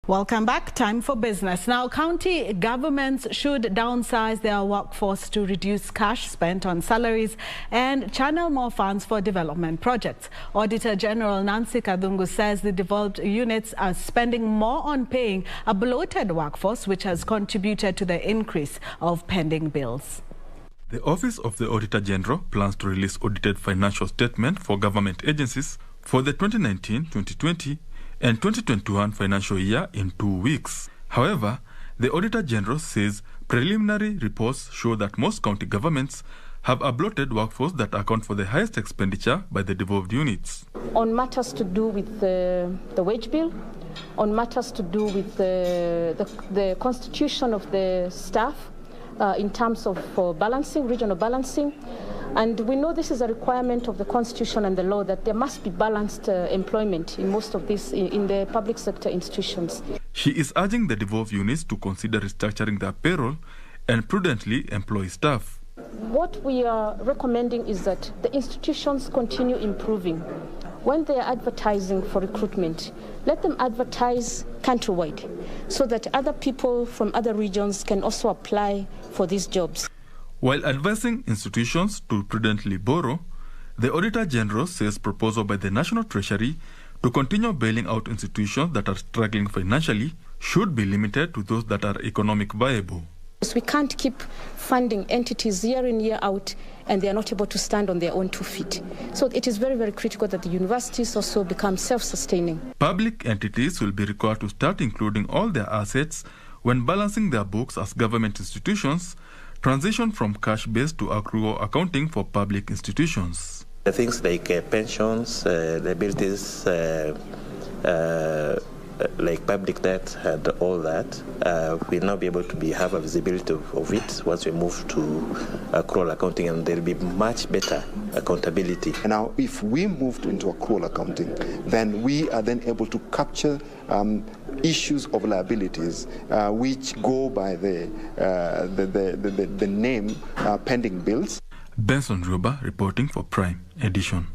Welcome back. Time for business. Now, county governments should downsize their workforce to reduce cash spent on salaries and channel more funds for development projects. Auditor General Nancy Gathungu says the devolved units are spending more on paying a bloated workforce, which has contributed to the increase of pending bills. The Office of the Auditor General plans to release audited financial statement for government agencies for the 2019-2020 and 2021 financial year in 2 weeks. However, the Auditor General says preliminary reports show that most county governments have a bloated workforce that account for the highest expenditure by the devolved units. On matters to do with the wage bill, on matters to do with the constitution of the staff, in terms of balancing, regional balancing. And we know this is a requirement of the Constitution and the law that there must be balanced employment in most of this in the public sector institutions. She is urging the devolved units to consider restructuring their payroll and prudently employ staff. What we are recommending is that the institutions continue improving. When they are advertising for recruitment, let them advertise countrywide so that other people from other regions can also apply for these jobs. While advising institutions to prudently borrow, the Auditor General says proposal by the National Treasury to continue bailing out institutions that are struggling financially should be limited to those that are economic viable. We can't keep funding entities year in, year out, and they are not able to stand on their own 2 feet. So it is very, very critical that the universities also become self-sustaining. Public entities will be required to start including all their assets when balancing their books as government institutions transition from cash-based to accrual accounting for public institutions. Things like pensions, liabilities, like public debt and all that, we'll now be able to have a visibility of it once we move to accrual accounting, and there'll be much better accountability. Now, if we move into accrual accounting, then we are then able to capture issues of liabilities which go by the name pending bills. Benson Ruba reporting for Prime Edition.